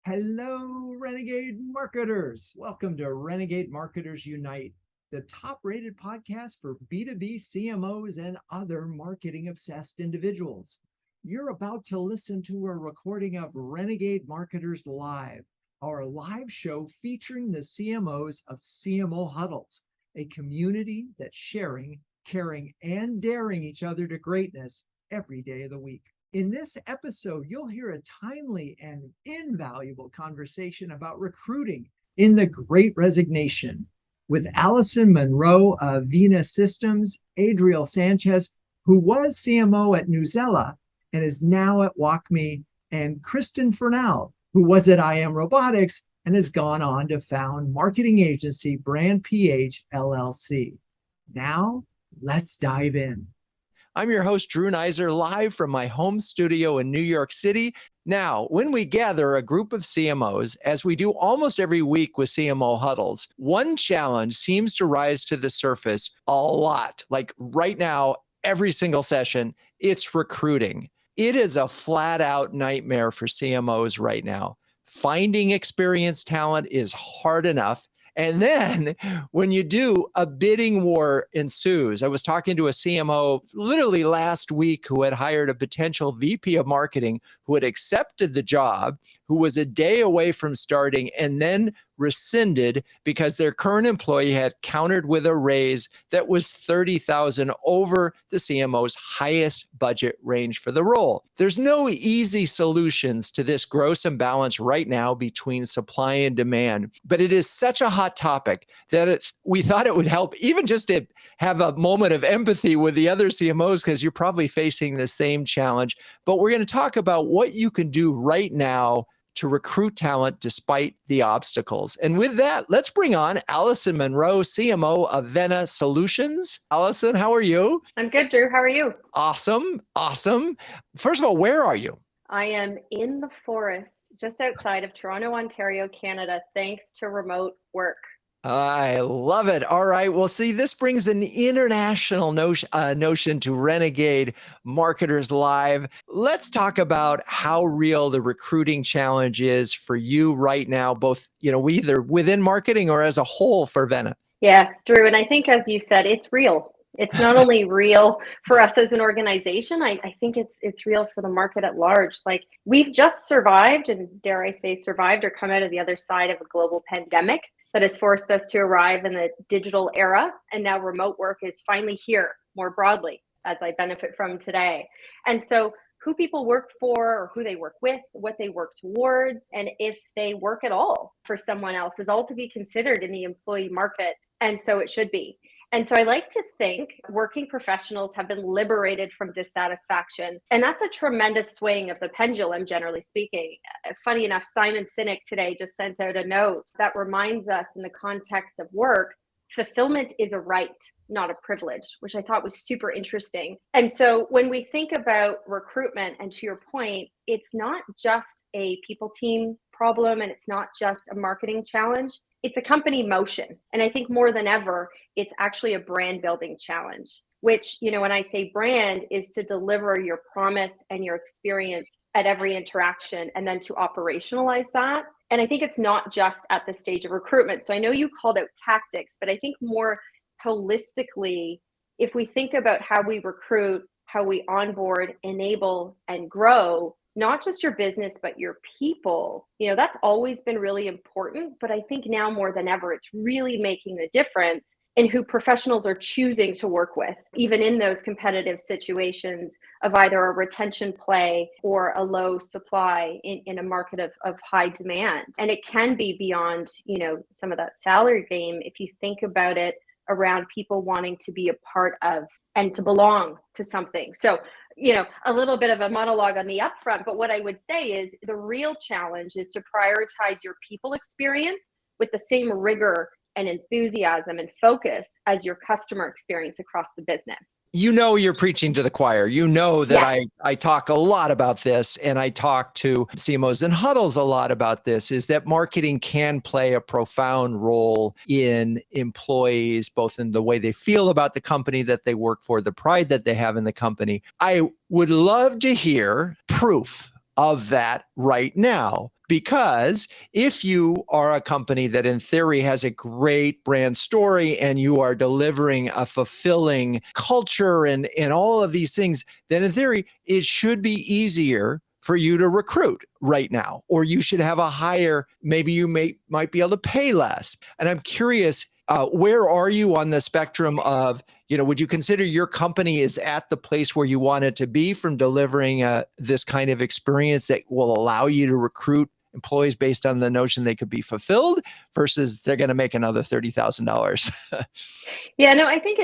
Hello, Renegade Marketers. Welcome to Renegade Marketers Unite, the top-rated podcast for B2B CMOs and other marketing-obsessed individuals. You're about to listen to a recording of Renegade Marketers Live, our live show featuring the CMOs of CMO Huddles, a community that's sharing, caring, and daring each other to greatness every day of the week. In this episode, you'll hear a timely and invaluable conversation about recruiting in the Great Resignation with Allison Munro of Vena Systems, Adriel Sanchez, who was CMO at Newsela and is now at WalkMe, and Kristin Fornal, who was at Robotics and has gone on to found marketing agency Brand PH LLC. Now, let's dive in. I'm your host, Drew Neiser, live from my home studio in New York City. Now, when we gather a group of CMOs, as we do almost every week with CMO Huddles, one challenge seems to rise to the surface a lot. Like right now, every single session, it's recruiting. It is a flat out nightmare for CMOs right now. Finding experienced talent is hard enough. And then when you do, a bidding war ensues. I was talking to a CMO literally last week who had hired a potential VP of marketing who had accepted the job, who was a day away from starting and then rescinded because their current employee had countered with a raise that was $30,000 over the CMO's highest budget range for the role. There's no easy solutions to this gross imbalance right now between supply and demand, but it is such a hot topic that we thought it would help even just to have a moment of empathy with the other CMOs because you're probably facing the same challenge. But we're going to talk about what you can do right now to recruit talent despite the obstacles. And with that, let's bring on Allison Munro, CMO of Vena Solutions. Allison, how are you? I'm good, Drew. How are you? Awesome. First of all, where are you? I am in the forest just outside of Toronto, Ontario, Canada, thanks to remote work. I love it. All right. Well, see, this brings an international notion to Renegade Marketers Live. Let's talk about how real the recruiting challenge is for you right now, both, either within marketing or as a whole for Vena. Yes, Drew. And I think, as you said, it's real. It's not only real for us as an organization, I think it's real for the market at large. Like, we've just survived, and dare I say survived or come out of the other side of a global pandemic that has forced us to arrive in the digital era. And now remote work is finally here more broadly, as I benefit from today. And so who people work for or who they work with, what they work towards, and if they work at all for someone else is all to be considered in the employee market. And so it should be. And so I like to think working professionals have been liberated from dissatisfaction. And that's a tremendous swing of the pendulum, generally speaking. Funny enough, Simon Sinek today just sent out a note that reminds us in the context of work, fulfillment is a right, not a privilege, which I thought was super interesting. And so when we think about recruitment, and to your point, it's not just a people team problem and it's not just a marketing challenge. It's a company motion. And I think more than ever, it's actually a brand building challenge, which, when I say brand, is to deliver your promise and your experience at every interaction and then to operationalize that. And I think it's not just at the stage of recruitment. So I know you called out tactics, but I think more holistically, if we think about how we recruit, how we onboard, enable, and grow, not just your business, but your people, that's always been really important. But I think now more than ever, it's really making the difference in who professionals are choosing to work with, even in those competitive situations of either a retention play or a low supply in a market of high demand. And it can be beyond, some of that salary game if you think about it around people wanting to be a part of and to belong to something. So, a little bit of a monologue on the upfront, but what I would say is the real challenge is to prioritize your people experience with the same rigor and enthusiasm and focus as your customer experience across the business. You're preaching to the choir. That Yes. I talk a lot about this, and I talk to CMOs and huddles a lot about this, is that marketing can play a profound role in employees, both in the way they feel about the company that they work for, the pride that they have in the company. I would love to hear proof of that right now. Because if you are a company that in theory has a great brand story and you are delivering a fulfilling culture and all of these things, then in theory, it should be easier for you to recruit right now, or you should have a higher, maybe you might be able to pay less. And I'm curious, where are you on the spectrum of, would you consider your company is at the place where you want it to be from delivering this kind of experience that will allow you to recruit employees based on the notion they could be fulfilled versus they're going to make another $30,000? Yeah, no, I think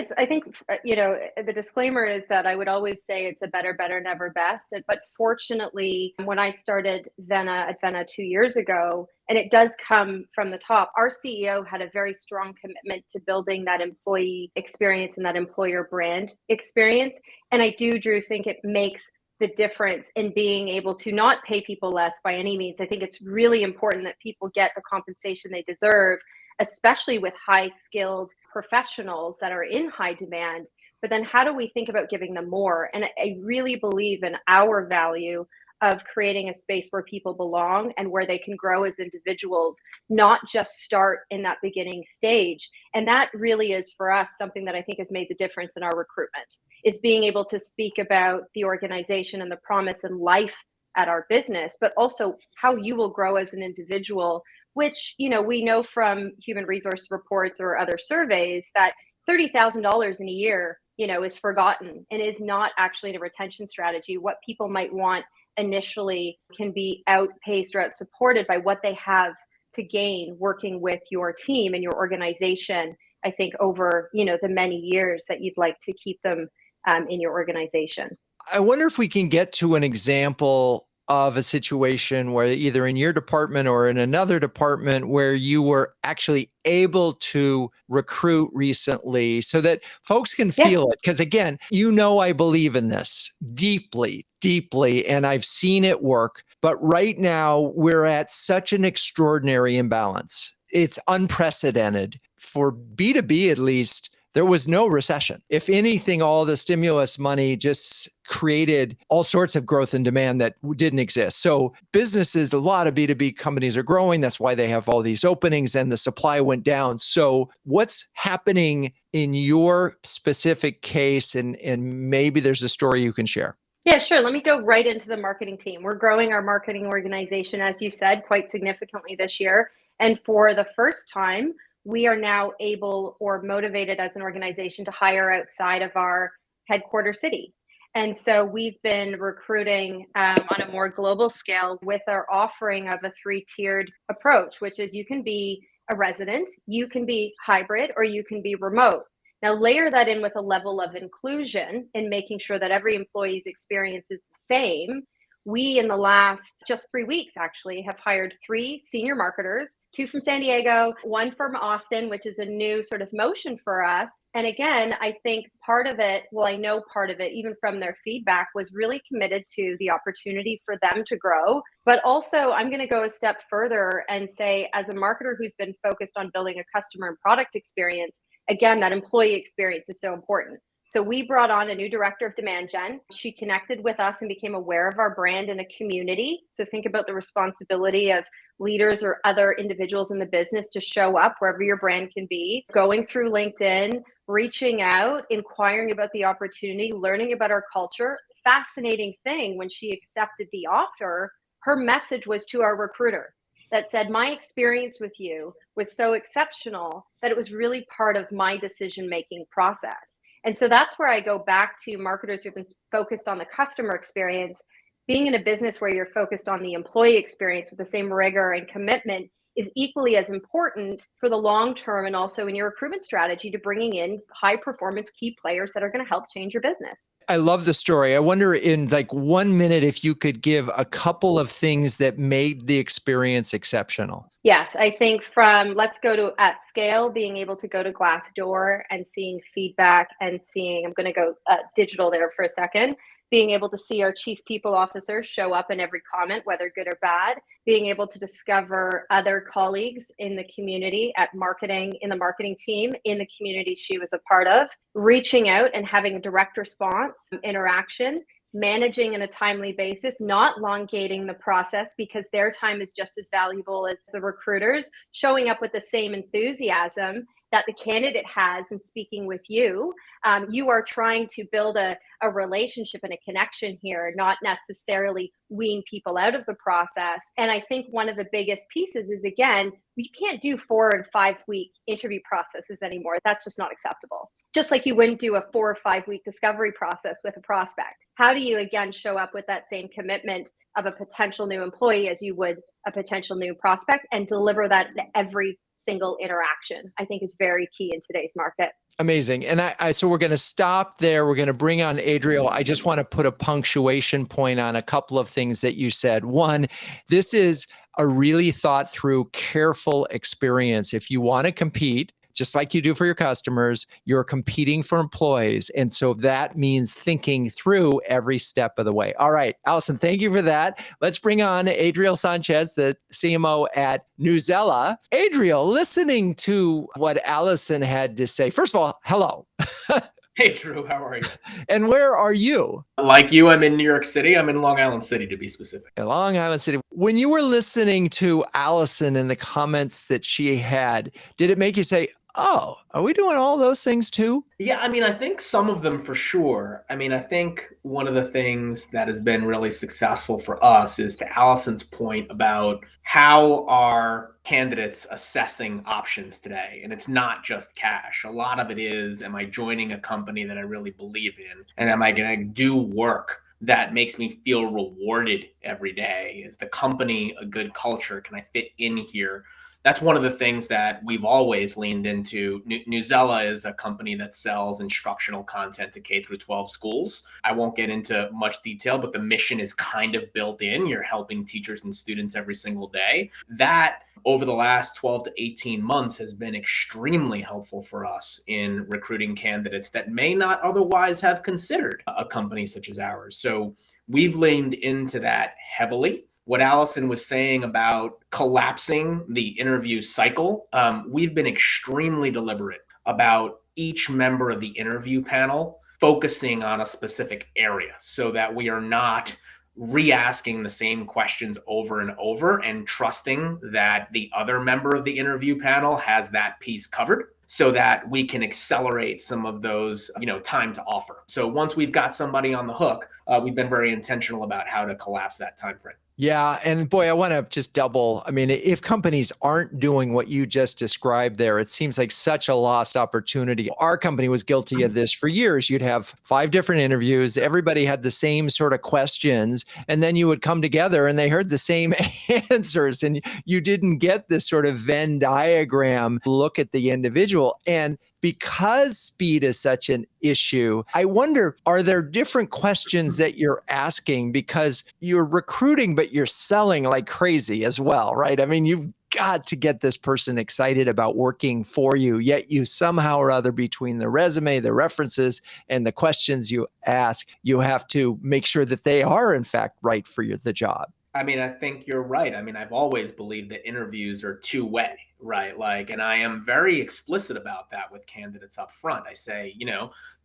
the disclaimer is that I would always say it's a better, never best. But fortunately, when I started at Vena 2 years ago, and it does come from the top, our CEO had a very strong commitment to building that employee experience and that employer brand experience. And I do, Drew, think it makes the difference in being able to not pay people less by any means. I think it's really important that people get the compensation they deserve, especially with high skilled professionals that are in high demand. But then how do we think about giving them more? And I really believe in our value of creating a space where people belong and where they can grow as individuals, not just start in that beginning stage. And that really is for us something that I think has made the difference in our recruitment, is being able to speak about the organization and the promise and life at our business, but also how you will grow as an individual, which, we know from human resource reports or other surveys that $30,000 in a year, is forgotten and is not actually a retention strategy. What people might want initially can be outpaced or outsupported by what they have to gain working with your team and your organization, I think, over, the many years that you'd like to keep them in your organization. I wonder if we can get to an example of a situation where either in your department or in another department where you were actually able to recruit recently so that folks can feel it. Because again, I believe in this deeply, and I've seen it work. But right now we're at such an extraordinary imbalance. It's unprecedented for B2B, at least. There was no recession. If anything, all the stimulus money just created all sorts of growth and demand that didn't exist. So businesses, a lot of B2B companies are growing. That's why they have all these openings and the supply went down. So what's happening in your specific case? And maybe there's a story you can share. Yeah, sure. Let me go right into the marketing team. We're growing our marketing organization, as you said, quite significantly this year. And for the first time, we are now able or motivated as an organization to hire outside of our headquarters city. And so we've been recruiting on a more global scale with our offering of a 3-tiered approach, which is you can be a resident, you can be hybrid, or you can be remote. Now layer that in with a level of inclusion in making sure that every employee's experience is the same. We, in the last just 3 weeks, actually, have hired 3 senior marketers, 2 from San Diego, 1 from Austin, which is a new sort of motion for us. And again, I think part of it, even from their feedback, was really committed to the opportunity for them to grow. But also, I'm going to go a step further and say, as a marketer who's been focused on building a customer and product experience, again, that employee experience is so important. So we brought on a new director of demand gen. She connected with us and became aware of our brand in a community. So think about the responsibility of leaders or other individuals in the business to show up wherever your brand can be, going through LinkedIn, reaching out, inquiring about the opportunity, learning about our culture. Fascinating thing, when she accepted the offer, her message was to our recruiter that said, my experience with you was so exceptional that it was really part of my decision-making process. And so that's where I go back to marketers who've been focused on the customer experience. Being in a business where you're focused on the employee experience with the same rigor and commitment is equally as important for the long term, and also in your recruitment strategy to bringing in high performance key players that are going to help change your business. I love the story. I wonder in like 1 minute if you could give a couple of things that made the experience exceptional. Yes, I think let's go to at scale, being able to go to Glassdoor and seeing feedback and I'm going to go digital there for a second, being able to see our chief people officer show up in every comment, whether good or bad, being able to discover other colleagues in the community in the marketing team, in the community she was a part of, reaching out and having a direct response interaction, managing in a timely basis, not elongating the process because their time is just as valuable as the recruiters, showing up with the same enthusiasm that the candidate has in speaking with you. You are trying to build a relationship and a connection here, not necessarily wean people out of the process. And I think one of the biggest pieces is, again, you can't do 4 and 5 week interview processes anymore. That's just not acceptable. Just like you wouldn't do a 4 or 5 week discovery process with a prospect. How do you, again, show up with that same commitment of a potential new employee as you would a potential new prospect and deliver that in every single interaction, I think is very key in today's market. Amazing. And so we're going to stop there. We're going to bring on Adriel. I just want to put a punctuation point on a couple of things that you said. One, this is a really thought through, careful experience. If you want to compete, just like you do for your customers, you're competing for employees. And so that means thinking through every step of the way. All right, Allison, thank you for that. Let's bring on Adriel Sanchez, the CMO at Newsela. Adriel, listening to what Allison had to say, first of all, hello. Hey, Drew, how are you? And where are you? Like you, I'm in New York City. I'm in Long Island City, to be specific. Long Island City. When you were listening to Allison and the comments that she had, did it make you say, oh, are we doing all those things too? Yeah, I mean, I think some of them for sure. I mean, I think one of the things that has been really successful for us is, to Allison's point about how are candidates assessing options today. And it's not just cash. A lot of it is, am I joining a company that I really believe in? And am I going to do work that makes me feel rewarded every day? Is the company a good culture? Can I fit in here? That's one of the things that we've always leaned into. Newsela is a company that sells instructional content to K through 12 schools. I won't get into much detail, but the mission is kind of built in. You're helping teachers and students every single day. That, over the last 12 to 18 months, has been extremely helpful for us in recruiting candidates that may not otherwise have considered a company such as ours. So we've leaned into that heavily. What Allison was saying about collapsing the interview cycle, we've been extremely deliberate about each member of the interview panel focusing on a specific area so that we are not re-asking the same questions over and over and trusting that the other member of the interview panel has that piece covered, so that we can accelerate some of those, time to offer. So once we've got somebody on the hook, we've been very intentional about how to collapse that time frame. Yeah. And boy, I want to just double. I mean, if companies aren't doing what you just described there, it seems like such a lost opportunity. Our company was guilty of this for years. You'd have 5 different interviews. Everybody had the same sort of questions. And then you would come together and they heard the same answers. And you didn't get this sort of Venn diagram look at the individual. And because speed is such an issue, I wonder, are there different questions that you're asking because you're recruiting, but you're selling like crazy as well, right? I mean, you've got to get this person excited about working for you, yet you somehow or other, between the resume, the references, and the questions you ask, you have to make sure that they are in fact right for the job. I mean, I think you're right. I mean, I've always believed that interviews are two-way, right? And I am very explicit about that with candidates up front. I say,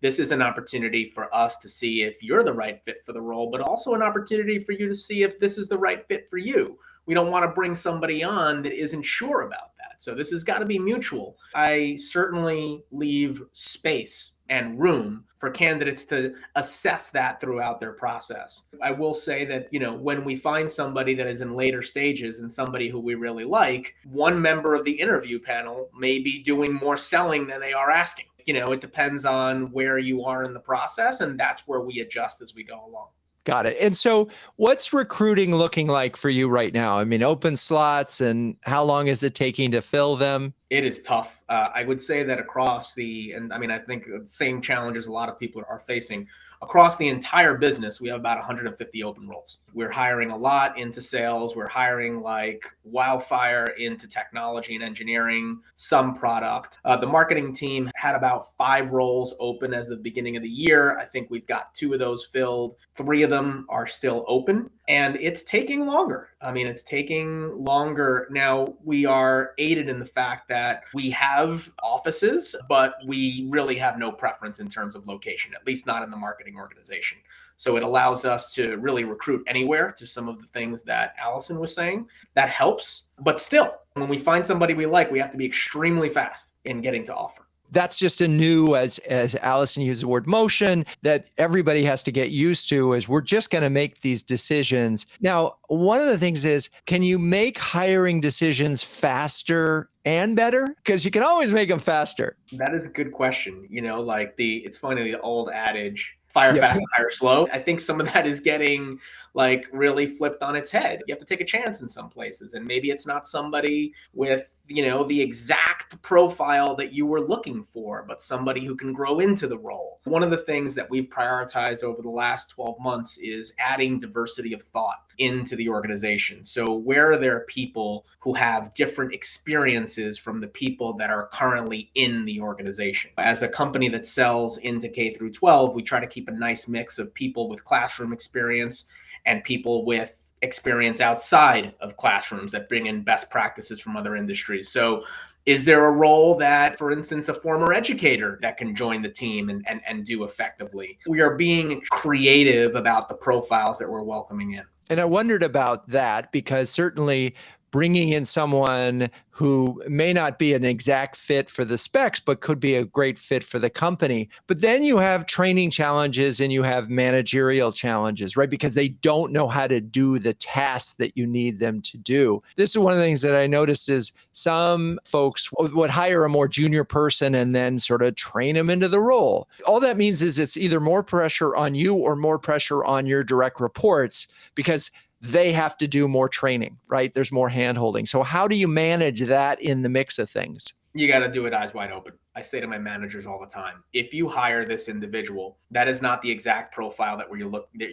this is an opportunity for us to see if you're the right fit for the role, but also an opportunity for you to see if this is the right fit for you. We don't want to bring somebody on that isn't sure about that. So this has got to be mutual. I certainly leave space and room for candidates to assess that throughout their process. I will say that, when we find somebody that is in later stages and somebody who we really like, one member of the interview panel may be doing more selling than they are asking. It depends on where you are in the process, and that's where we adjust as we go along. Got it. And so what's recruiting looking like for you right now? I mean, open slots, and how long is it taking to fill them? It is tough. I would say that I think the same challenges a lot of people are facing. Across the entire business, we have about 150 open roles. We're hiring a lot into sales. We're hiring like wildfire into technology and engineering, some product. The marketing team had about 5 roles open as the beginning of the year. I think we've got 2 of those filled. 3 of them are still open. And it's taking longer. I mean, it's taking longer. Now, we are aided in the fact that we have offices, but we really have no preference in terms of location, at least not in the marketing organization. So it allows us to really recruit anywhere, to some of the things that Allison was saying. That helps. But still, when we find somebody we like, we have to be extremely fast in getting to offer. That's just a new, as Allison used the word motion, that everybody has to get used to, is we're just going to make these decisions. Now, one of the things is, can you make hiring decisions faster and better? Because you can always make them faster. That is a good question. Like it's funny, the old adage, fire fast and hire slow. I think some of that is getting like really flipped on its head. You have to take a chance in some places, and maybe it's not somebody with the exact profile that you were looking for, but somebody who can grow into the role. One of the things that we've prioritized over the last 12 months is adding diversity of thought into the organization. So where are there people who have different experiences from the people that are currently in the organization? As a company that sells into K through 12, we try to keep a nice mix of people with classroom experience and people with experience outside of classrooms that bring in best practices from other industries. So is there a role that, for instance, a former educator that can join the team and do effectively? We are being creative about the profiles that we're welcoming in. And I wondered about that, because certainly bringing in someone who may not be an exact fit for the specs, but could be a great fit for the company. But then you have training challenges and you have managerial challenges, right? Because they don't know how to do the tasks that you need them to do. This is one of the things that I noticed is some folks would hire a more junior person and then sort of train them into the role. All that means is it's either more pressure on you or more pressure on your direct reports, because they have to do more training, right? There's more hand-holding. So how do you manage that in the mix of things? You got to do it eyes wide open. I say to my managers all the time, if you hire this individual, that is not the exact profile that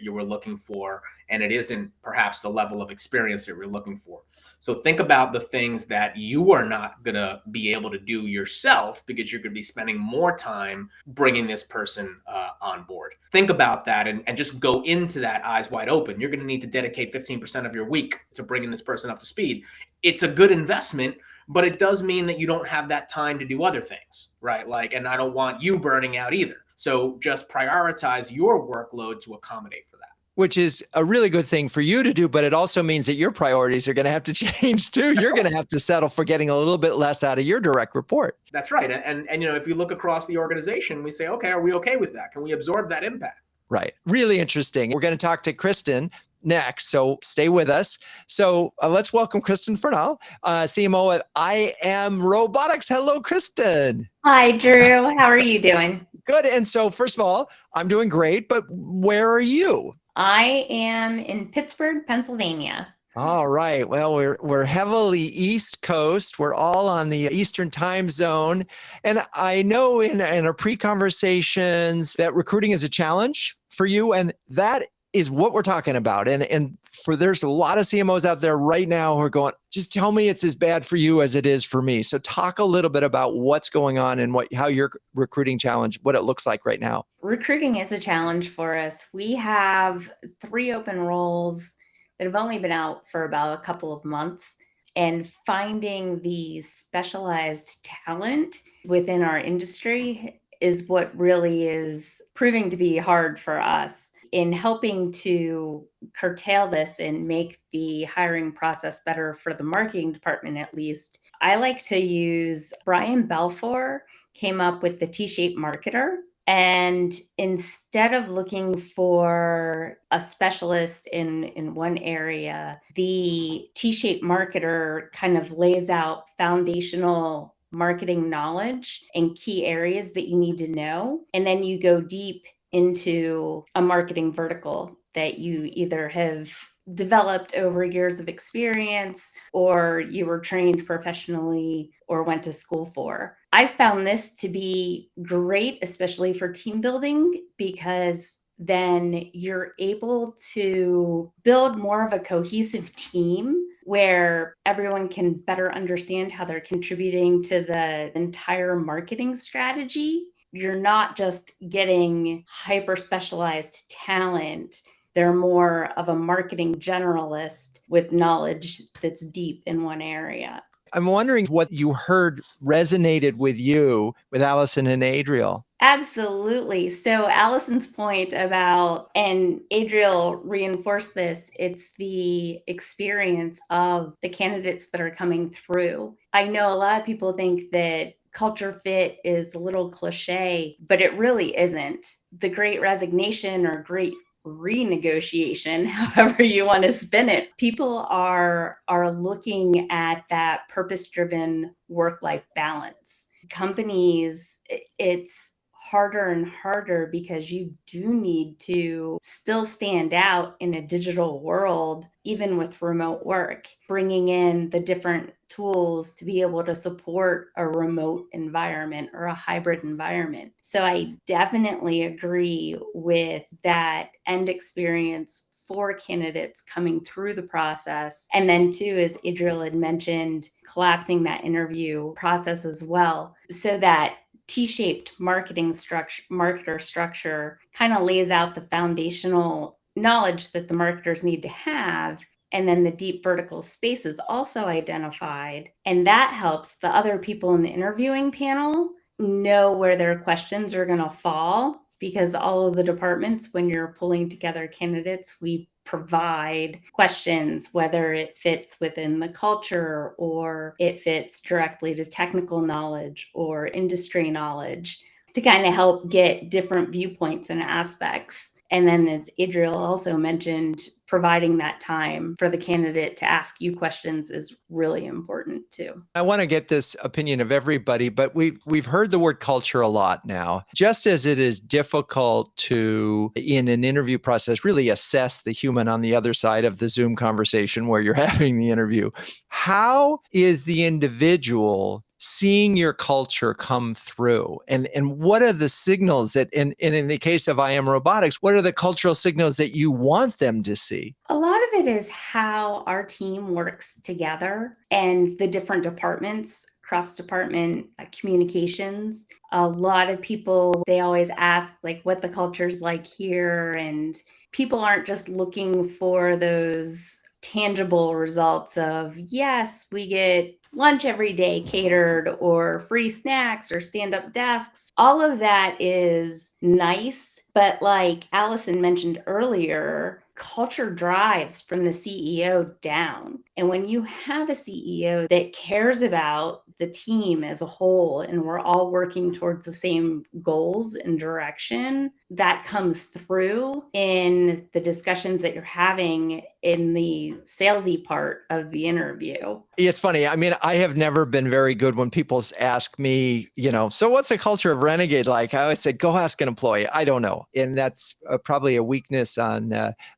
you were looking for, and it isn't perhaps the level of experience that you're looking for. So think about the things that you are not going to be able to do yourself, because you're going to be spending more time bringing this person on board. Think about that and just go into that eyes wide open. You're going to need to dedicate 15% of your week to bringing this person up to speed. It's a good investment, but it does mean that you don't have that time to do other things, right? And I don't want you burning out either. So just prioritize your workload to accommodate for that. Which is a really good thing for you to do, but it also means that your priorities are going to have to change too. You're going to have to settle for getting a little bit less out of your direct report. That's right. And if you look across the organization, we say, okay, are we okay with that? Can we absorb that impact? Right. Really interesting. We're going to talk to Kristin next, so stay with us. So let's welcome Kristin Fornal, CMO at I Am Robotics. Hello, Kristin. Hi, Drew. How are you doing? Good. And so first of all, I'm doing great, but where are you? I am in Pittsburgh, Pennsylvania. All right. Well, we're heavily East Coast. We're all on the Eastern time zone. And I know in our pre-conversations that recruiting is a challenge for you. And that is what we're talking about. And there's a lot of CMOs out there right now who are going, just tell me it's as bad for you as it is for me. So talk a little bit about what's going on and how your recruiting challenge, what it looks like right now. Recruiting is a challenge for us. We have 3 open roles that have only been out for about a couple of months, and finding the specialized talent within our industry is what really is proving to be hard for us. In helping to curtail this and make the hiring process better for the marketing department, at least, I like to use Brian Balfour came up with the T-shaped marketer. And instead of looking for a specialist in one area, the T-shaped marketer kind of lays out foundational marketing knowledge and key areas that you need to know. And then you go deep into a marketing vertical that you either have developed over years of experience or you were trained professionally or went to school for. I found this to be great, especially for team building, because then you're able to build more of a cohesive team where everyone can better understand how they're contributing to the entire marketing strategy. You're not just getting hyper specialized talent They're more of a marketing generalist with knowledge that's deep in one area. I'm wondering what you heard resonated with you with Allison and Adriel. Absolutely. So Allison's point about, and Adriel reinforced this, it's the experience of the candidates that are coming through. I know a lot of people think that culture fit is a little cliche, but it really isn't. The Great Resignation or Great Renegotiation, however you want to spin it, people are looking at that purpose-driven work-life balance. Companies, it's harder and harder because you do need to still stand out in a digital world, even with remote work, bringing in the different tools to be able to support a remote environment or a hybrid environment. So I definitely agree with that end experience for candidates coming through the process. And then too, as Adriel had mentioned, collapsing that interview process as well, so that T-shaped marketer structure kind of lays out the foundational knowledge that the marketers need to have. And then the deep vertical space is also identified. And that helps the other people in the interviewing panel know where their questions are going to fall, because all of the departments, when you're pulling together candidates, we provide questions, whether it fits within the culture or it fits directly to technical knowledge or industry knowledge, to kind of help get different viewpoints and aspects. And then, as Adriel also mentioned, providing that time for the candidate to ask you questions is really important too. I want to get this opinion of everybody, but we've heard the word culture a lot now. Just as it is difficult to, in an interview process, really assess the human on the other side of the Zoom conversation where you're having the interview, how is the individual seeing your culture come through? And what are the signals that, and in the case of I Am Robotics, what are the cultural signals that you want them to see? A lot of it is how our team works together and the different departments, cross-department communications. A lot of people, they always ask like what the culture's like here, and people aren't just looking for those tangible results of, yes, we get lunch every day catered or free snacks or stand-up desks. All of that is nice, but like Allison mentioned earlier, culture drives from the CEO down. And when you have a CEO that cares about the team as a whole and we're all working towards the same goals and direction, that comes through in the discussions that you're having in the salesy part of the interview. It's funny. I mean, I have never been very good when people ask me, so what's the culture of Renegade like? I always say, go ask an employee. I don't know. And that's probably a weakness on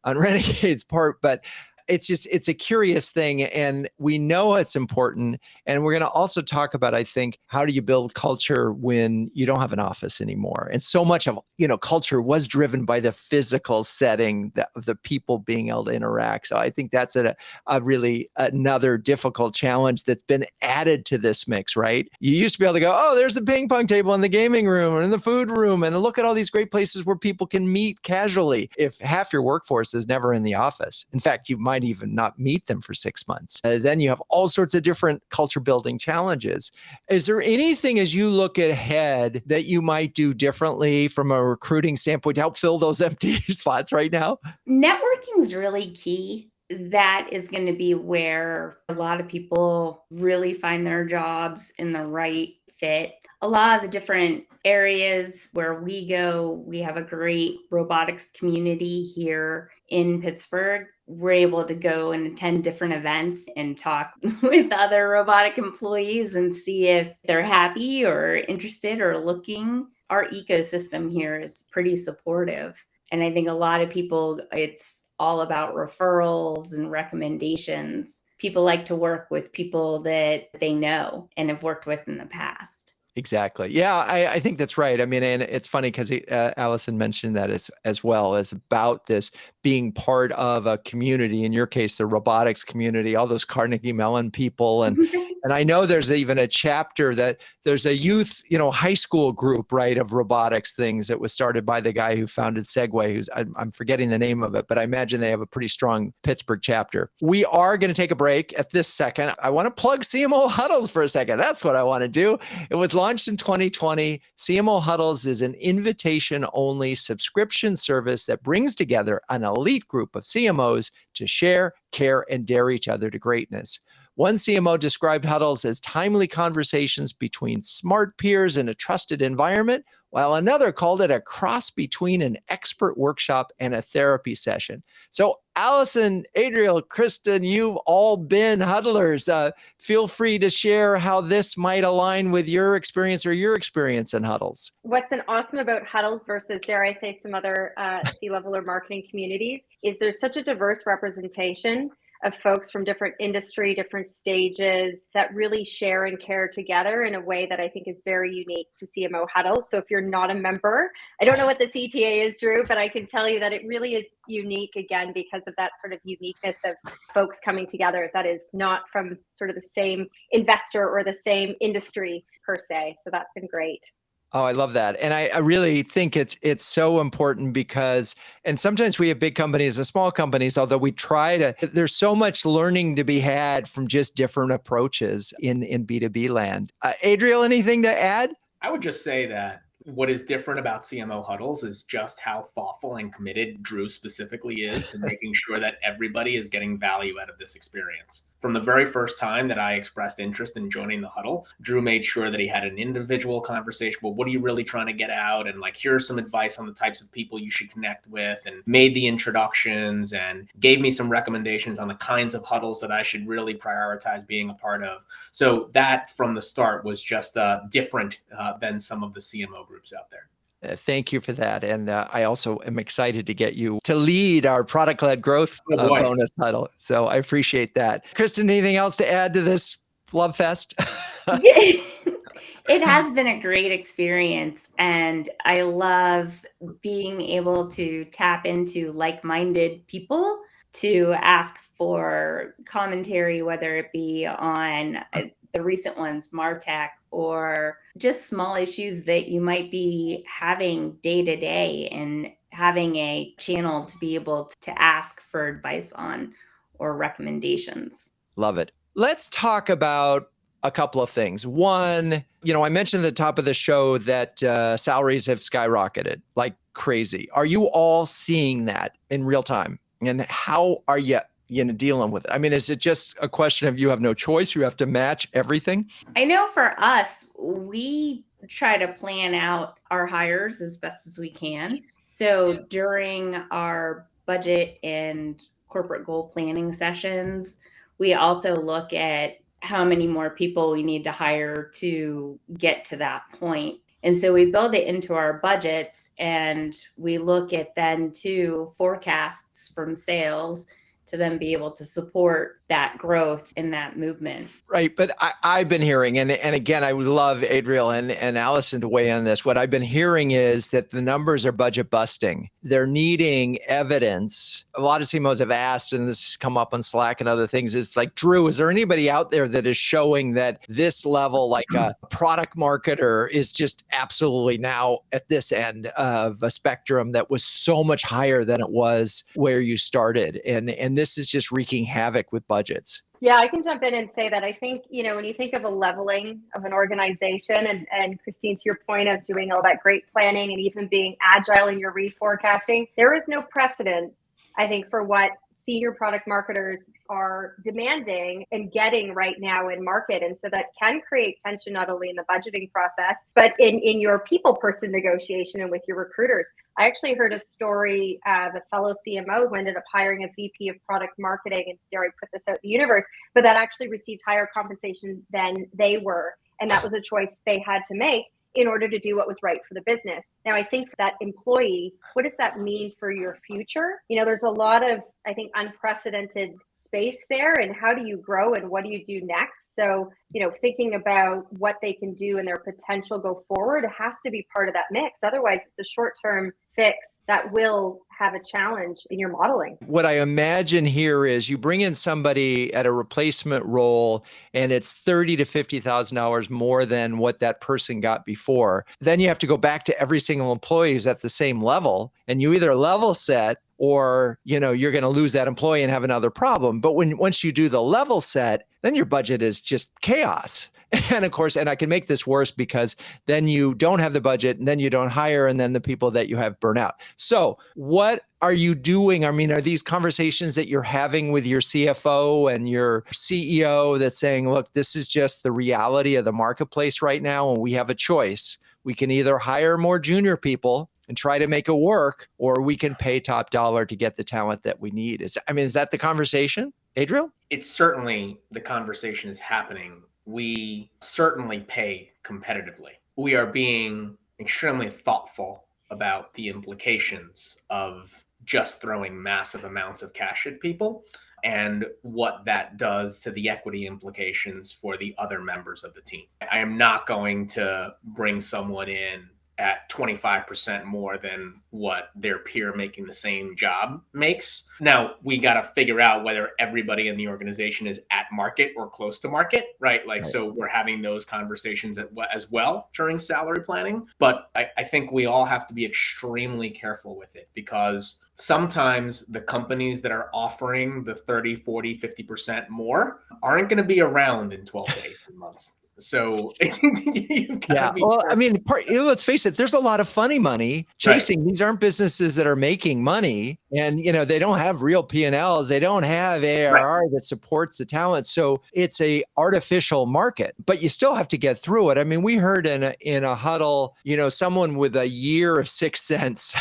Renegade's part, but it's a curious thing, and we know it's important. And we're going to also talk about, I think, how do you build culture when you don't have an office anymore? And so much of, culture was driven by the physical setting of the people being able to interact. So I think that's a really another difficult challenge that's been added to this mix, right? You used to be able to go, oh, there's a ping pong table in the gaming room or in the food room, and look at all these great places where people can meet casually. If half your workforce is never in the office, in fact, you might even not meet them for 6 months. Then you have all sorts of different culture building challenges. Is there anything as you look ahead that you might do differently from a recruiting standpoint to help fill those empty spots right now? Networking is really key. That is going to be where a lot of people really find their jobs in the right fit. A lot of the different areas where we go, we have a great robotics community here in Pittsburgh. We're able to go and attend different events and talk with other robotic employees and see if they're happy or interested or looking. Our ecosystem here is pretty supportive. And I think a lot of people, it's all about referrals and recommendations. People like to work with people that they know and have worked with in the past. Exactly. Yeah, I think that's right. I mean, and it's funny because Allison mentioned that as well, as about this being part of a community, in your case, the robotics community, all those Carnegie Mellon people. And And I know there's even a chapter that there's a youth, high school group, right, of robotics things that was started by the guy who founded Segway, who's, I'm forgetting the name of it, but I imagine they have a pretty strong Pittsburgh chapter. We are going to take a break at this second. I want to plug CMO Huddles for a second. That's what I want to do. It was launched in 2020. CMO Huddles is an invitation-only subscription service that brings together an elite group of CMOs to share, care, and dare each other to greatness. One CMO described huddles as timely conversations between smart peers in a trusted environment, while another called it a cross between an expert workshop and a therapy session. So Allison, Adriel, Kristin, you've all been huddlers. Feel free to share how this might align with your experience or your experience in huddles. What's been awesome about huddles versus, dare I say, some other C-level or marketing communities is there's such a diverse representation of folks from different industry, different stages that really share and care together in a way that I think is very unique to CMO huddles. So if you're not a member, I don't know what the CTA is, Drew, but I can tell you that it really is unique, again, because of that sort of uniqueness of folks coming together that is not from sort of the same investor or the same industry per se. So that's been great. Oh, I love that. And I really think it's so important because, and sometimes we have big companies and small companies, although we there's so much learning to be had from just different approaches in B2B land. Adriel, anything to add? I would just say that what is different about CMO huddles is just how thoughtful and committed Drew specifically is to making sure that everybody is getting value out of this experience. From the very first time that I expressed interest in joining the huddle, Drew made sure that he had an individual conversation. Well, what are you really trying to get out? And here's some advice on the types of people you should connect with, and made the introductions and gave me some recommendations on the kinds of huddles that I should really prioritize being a part of. So that from the start was just different than some of the CMO groups out there. Thank you for that. And I also am excited to get you to lead our product-led growth bonus huddle. So I appreciate that. Kristin, anything else to add to this love fest? It has been a great experience. And I love being able to tap into like-minded people to ask for commentary, whether it be on the recent ones, MarTech, or just small issues that you might be having day to day, and having a channel to be able to ask for advice on or recommendations. Love it. Let's talk about a couple of things. One, I mentioned at the top of the show that salaries have skyrocketed like crazy. Are you all seeing that in real time? And how are you dealing with it? I mean, is it just a question of you have no choice? You have to match everything? I know for us, we try to plan out our hires as best as we can. So during our budget and corporate goal planning sessions, we also look at how many more people we need to hire to get to that point. And so we build it into our budgets, and we look at then too forecasts from sales to then be able to support that growth in that movement. Right. But I've been hearing, and again, I would love Adriel and Allison to weigh in on this. What I've been hearing is that the numbers are budget busting. They're needing evidence. A lot of CMOs have asked, and this has come up on Slack and other things, it's like, Drew, is there anybody out there that is showing that this level, like a product marketer, is just absolutely now at this end of a spectrum that was so much higher than it was where you started? And this is just wreaking havoc with budgets. Yeah, I can jump in and say that I think, when you think of a leveling of an organization, and Kristin, to your point of doing all that great planning and even being agile in your reforecasting, there is no precedent, I think, for what senior product marketers are demanding and getting right now in market. And so that can create tension, not only in the budgeting process, but in your people person negotiation and with your recruiters. I actually heard a story of a fellow CMO who ended up hiring a VP of product marketing, and dare I put this out in the universe, but that actually received higher compensation than they were. And that was a choice they had to make in order to do what was right for the business. Now, I think for that employee, what does that mean for your future? There's a lot of, I think, unprecedented space there, and how do you grow and what do you do next? So, thinking about what they can do and their potential go forward has to be part of that mix. Otherwise, it's a short-term fix that will have a challenge in your modeling. What I imagine here is you bring in somebody at a replacement role and it's $30,000 to $50,000 more than what that person got before. Then you have to go back to every single employee who's at the same level, and you either level set or, you're going to lose that employee and have another problem. But once you do the level set, then your budget is just chaos. And of course, and I can make this worse because then you don't have the budget and then you don't hire, and then the people that you have burn out. So what are you doing? I mean, are these conversations that you're having with your CFO and your CEO that's saying, look, this is just the reality of the marketplace right now, and we have a choice. We can either hire more junior people and try to make it work, or we can pay top dollar to get the talent that we need. Is that the conversation, Adriel? It's certainly the conversation is happening. We certainly pay competitively. We are being extremely thoughtful about the implications of just throwing massive amounts of cash at people and what that does to the equity implications for the other members of the team. I am not going to bring someone in at 25% more than what their peer making the same job makes. Now, we got to figure out whether everybody in the organization is at market or close to market, right? So we're having those conversations as well during salary planning. But I think we all have to be extremely careful with it, because sometimes the companies that are offering the 30, 40, 50% more aren't going to be around in 12 to 18 months. So you've got to be careful. I mean, let's face it, there's a lot of funny money chasing. Right. These aren't businesses that are making money, and they don't have real P&Ls. They don't have ARR that supports the talent. So it's a artificial market, but you still have to get through it. I mean, we heard in a huddle, someone with a year of 6 cents,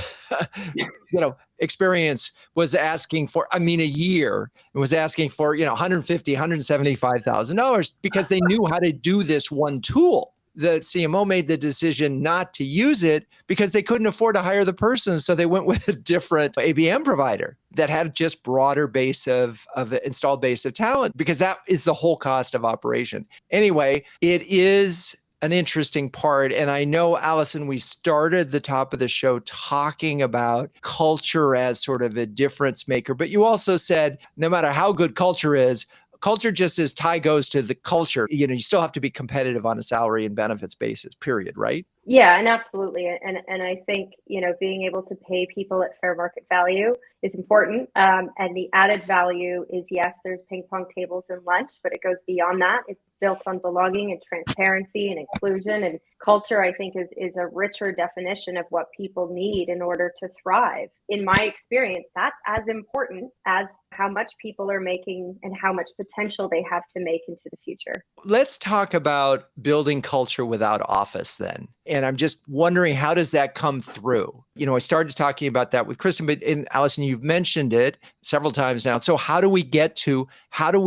experience was asking for, a year, and was asking for, $150,000, $175,000 because they knew how to do this one tool. The CMO made the decision not to use it because they couldn't afford to hire the person. So they went with a different ABM provider that had just broader base of installed base of talent, because that is the whole cost of operation. Anyway, it is an interesting part. And I know, Allison, we started the top of the show talking about culture as sort of a difference maker, but you also said no matter how good culture is, culture just as tie goes to the culture. You still have to be competitive on a salary and benefits basis, period, right? Yeah, and absolutely. And I think, being able to pay people at fair market value is important. And the added value is, yes, there's ping pong tables and lunch, but it goes beyond that. It's built on belonging and transparency and inclusion, and culture, I think, is a richer definition of what people need in order to thrive. In my experience, that's as important as how much people are making and how much potential they have to make into the future. Let's talk about building culture without office then. And I'm just wondering, how does that come through? I started talking about that with Kristin, but Allison, you've mentioned it several times now. So how do we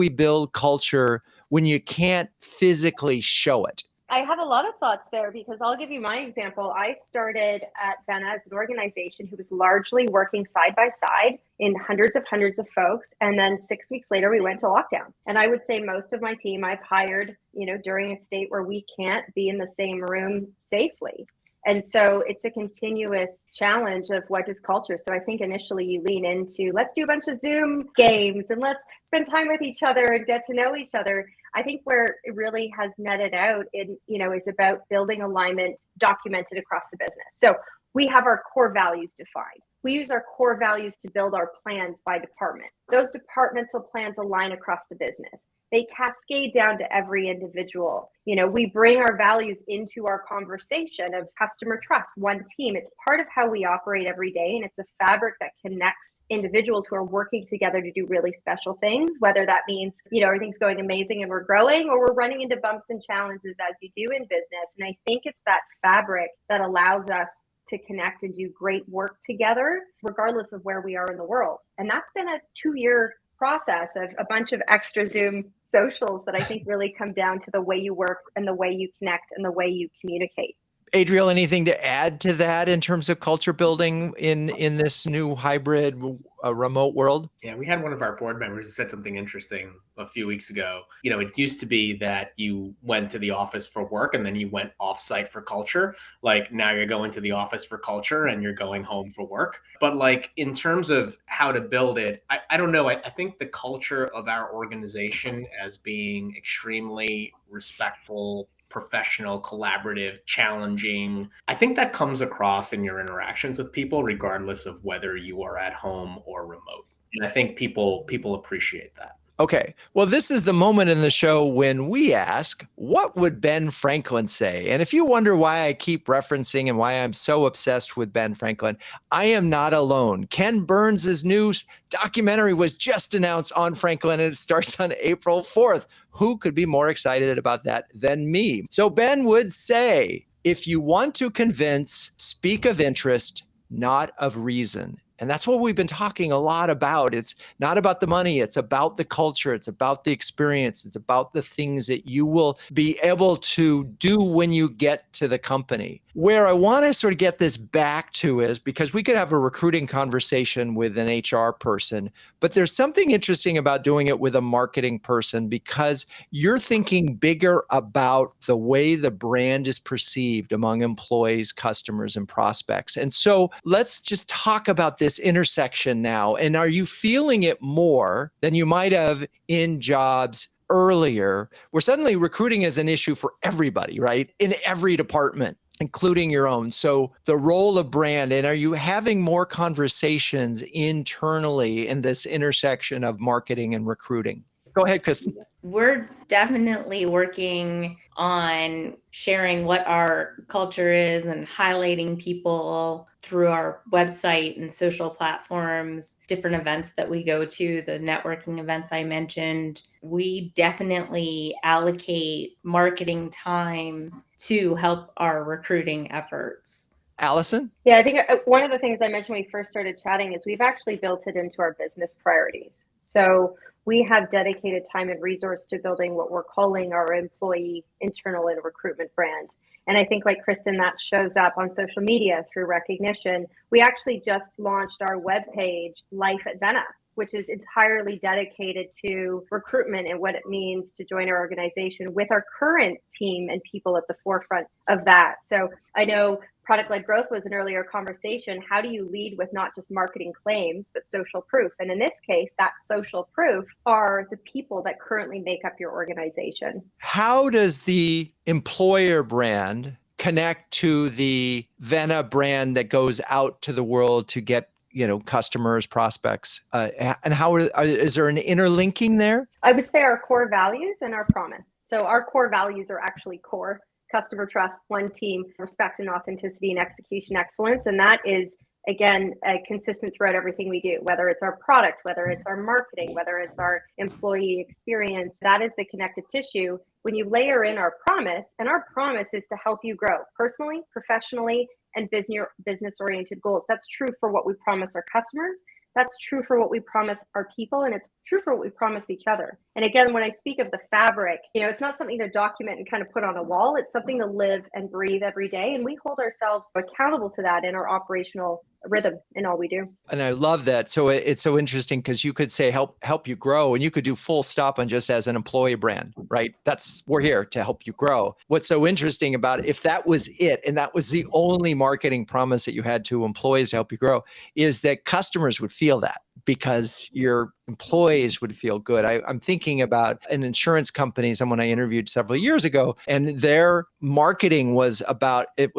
build culture when you can't physically show it? I have a lot of thoughts there, because I'll give you my example. I started at Vena as an organization who was largely working side by side in hundreds of folks. And then 6 weeks later, we went to lockdown. And I would say most of my team I've hired, during a state where we can't be in the same room safely. And so it's a continuous challenge of what is culture. So I think initially you lean into, let's do a bunch of Zoom games and let's spend time with each other and get to know each other. I think where it really has netted out is about building alignment documented across the business. So we have our core values defined. We use our core values to build our plans by department. Those departmental plans align across the business. They cascade down to every individual. We bring our values into our conversation of customer trust, one team. It's part of how we operate every day, and it's a fabric that connects individuals who are working together to do really special things, whether that means, everything's going amazing and we're growing, or we're running into bumps and challenges as you do in business. And I think it's that fabric that allows us to connect and do great work together, regardless of where we are in the world. And that's been a 2-year process of a bunch of extra Zoom socials that I think really come down to the way you work and the way you connect and the way you communicate. Adriel, anything to add to that in terms of culture building in this new hybrid remote world? Yeah, we had one of our board members who said something interesting a few weeks ago. It used to be that you went to the office for work and then you went offsite for culture. Like now you're going to the office for culture and you're going home for work. But like in terms of how to build it, I don't know. I think the culture of our organization as being extremely respectful, professional, collaborative, challenging. I think that comes across in your interactions with people, regardless of whether you are at home or remote. And I think people appreciate that. Okay. Well, this is the moment in the show when we ask, what would Ben Franklin say? And if you wonder why I keep referencing and why I'm so obsessed with Ben Franklin, I am not alone. Ken Burns' new documentary was just announced on Franklin, and it starts on April 4th. Who could be more excited about that than me? So Ben would say, if you want to convince, speak of interest, not of reason. And that's what we've been talking a lot about. It's not about the money. It's about the culture. It's about the experience. It's about the things that you will be able to do when you get to the company. Where I want to sort of get this back to is because we could have a recruiting conversation with an HR person, but there's something interesting about doing it with a marketing person because you're thinking bigger about the way the brand is perceived among employees, customers, and prospects. And so let's just talk about this intersection now. And are you feeling it more than you might have in jobs earlier, where suddenly recruiting is an issue for everybody, right? In every department, including your own. So the role of brand, and are you having more conversations internally in this intersection of marketing and recruiting? Go ahead, Kristin. We're definitely working on sharing what our culture is and highlighting people through our website and social platforms, different events that we go to, the networking events I mentioned. We definitely allocate marketing time to help our recruiting efforts. Allison? Yeah, I think one of the things I mentioned when we first started chatting is we've actually built it into our business priorities. So we have dedicated time and resource to building what we're calling our employee internal and recruitment brand. And I think, like Kristin, that shows up on social media through recognition. We actually just launched our webpage, Life at Vena, which is entirely dedicated to recruitment and what it means to join our organization with our current team and people at the forefront of that. So I know product-led growth was an earlier conversation. How do you lead with not just marketing claims, but social proof? And in this case, that social proof are the people that currently make up your organization. How does the employer brand connect to the Vena brand that goes out to the world to get customers, prospects, and how is there an interlinking there? I would say our core values and our promise. So our core values are actually core: customer trust, one team, respect and authenticity, and execution excellence. And that is, again, consistent throughout everything we do, whether it's our product, whether it's our marketing, whether it's our employee experience. That is the connective tissue. When you layer in our promise, and our promise is to help you grow personally, professionally, and business-oriented goals. That's true for what we promise our customers. That's true for what we promise our people, and it's true for what we promise each other. And again, when I speak of the fabric, it's not something to document and kind of put on a wall. It's something to live and breathe every day. And we hold ourselves accountable to that in our operational rhythm in all we do. And I love that. So it's so interesting because you could say help you grow, and you could do full stop on just as an employee brand, right? We're here to help you grow. What's so interesting about it, if that was it, and that was the only marketing promise that you had to employees to help you grow, is that customers would feel that because your employees would feel good. I'm thinking about an insurance company, someone I interviewed several years ago, and their marketing was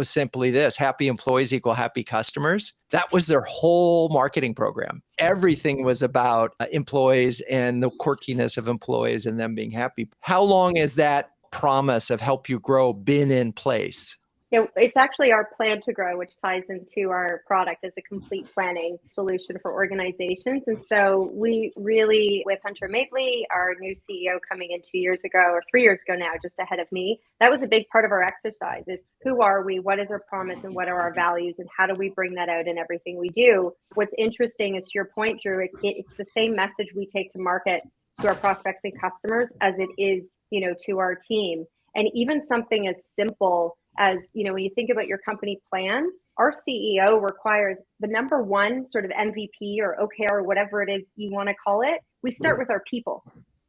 simply this: happy employees equal happy customers. That was their whole marketing program. Everything was about employees and the quirkiness of employees and them being happy. How long has that promise of help you grow been in place? Yeah, it's actually our plan to grow, which ties into our product as a complete planning solution for organizations. And so we really, with Hunter Mabley, our new CEO coming in 2 years ago, or 3 years ago now, just ahead of me, that was a big part of our exercise is who are we, what is our promise, and what are our values, and how do we bring that out in everything we do? What's interesting is, to your point, Drew, it's the same message we take to market to our prospects and customers as it is, to our team. And even something as simple as, you know, when you think about your company plans, our CEO requires the number one sort of MVP or OKR or whatever it is you want to call it. We start with our people.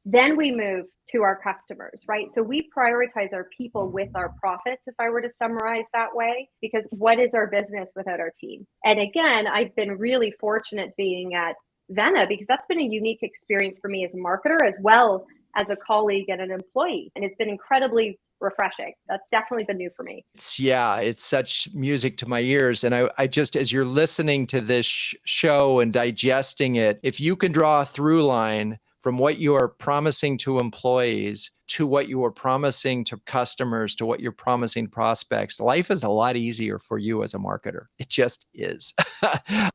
Then we move to our customers, right? So we prioritize our people with our profits, if I were to summarize that way, because what is our business without our team? And again, I've been really fortunate being at Vena because that's been a unique experience for me as a marketer as well as a colleague and an employee. And it's been incredibly refreshing. That's definitely been new for me. It's such music to my ears. And I just, as you're listening to this show and digesting it, if you can draw a through line from what you are promising to employees to what you are promising to customers, to what you're promising prospects, life is a lot easier for you as a marketer. It just is.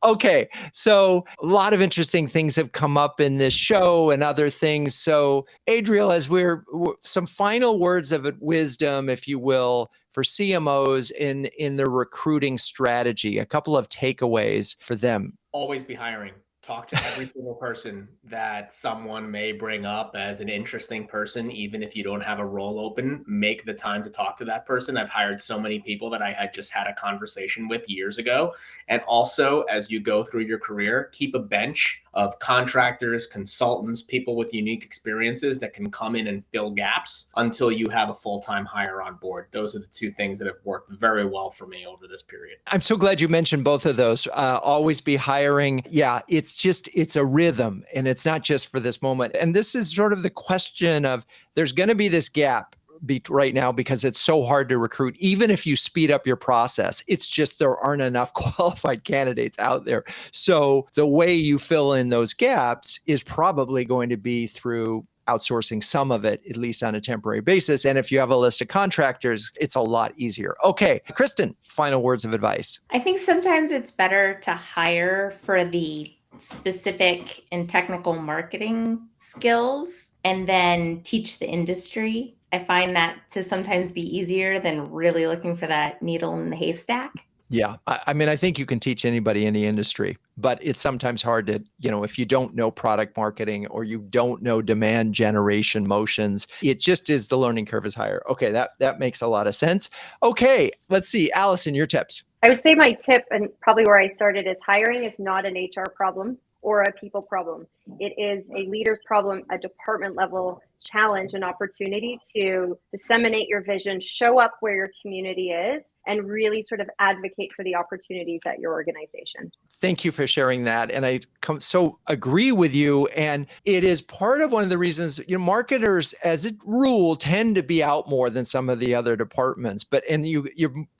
Okay, so a lot of interesting things have come up in this show and other things. So Adriel, as we're some final words of wisdom, if you will, for CMOs in their recruiting strategy, a couple of takeaways for them. Always be hiring. Talk to every single person that someone may bring up as an interesting person, even if you don't have a role open. Make the time to talk to that person. I've hired so many people that I had just had a conversation with years ago. And also, as you go through your career, keep a bench of contractors, consultants, people with unique experiences that can come in and fill gaps until you have a full-time hire on board. Those are the two things that have worked very well for me over this period. I'm so glad you mentioned both of those. Always be hiring. Yeah, it's a rhythm, and it's not just for this moment. And this is sort of the question of there's going to be this gap right now because it's so hard to recruit. Even if you speed up your process, it's just there aren't enough qualified candidates out there. So the way you fill in those gaps is probably going to be through outsourcing some of it, at least on a temporary basis. And if you have a list of contractors, it's a lot easier. Okay, Kristin, final words of advice. I think sometimes it's better to hire for the specific and technical marketing skills and then teach the industry. I find that to sometimes be easier than really looking for that needle in the haystack. Yeah. I mean, I think you can teach anybody in the industry, but it's sometimes hard to, if you don't know product marketing or you don't know demand generation motions, it just is the learning curve is higher. Okay. That makes a lot of sense. Okay. Let's see. Allison, your tips. I would say my tip, and probably where I started, is hiring is not an HR problem or a people problem. It is a leader's problem, a department level challenge, an opportunity to disseminate your vision, show up where your community is, and really sort of advocate for the opportunities at your organization. Thank you for sharing that. And I so agree with you. And it is part of one of the reasons, marketers as a rule tend to be out more than some of the other departments, and you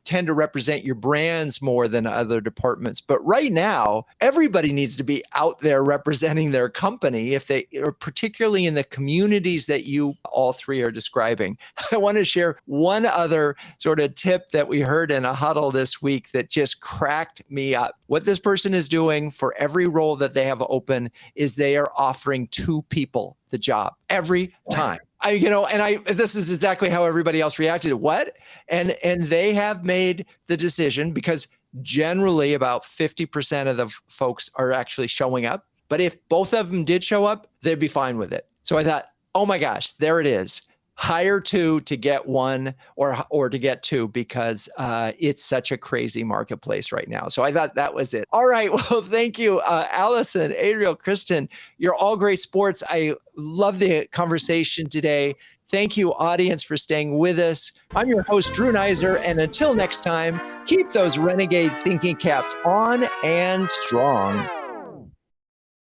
tend to represent your brands more than other departments. But right now, everybody needs to be out there representing their company, if they are particularly in the communities that you all three are describing. I want to share one other sort of tip that we heard in a huddle this week that just cracked me up. What this person is doing for every role that they have open is they are offering 2 people the job every time. This is exactly how everybody else reacted. What? And they have made the decision, because generally about 50% of the folks are actually showing up. But if both of them did show up, they'd be fine with it. So I thought, oh my gosh, there it is. Hire 2 to get 1 or to get 2, because it's such a crazy marketplace right now. So I thought that was it. All right. Well, thank you, Allison, Adriel, Kristin. You're all great sports. I love the conversation today. Thank you, audience, for staying with us. I'm your host, Drew Neiser. And until next time, keep those renegade thinking caps on and strong.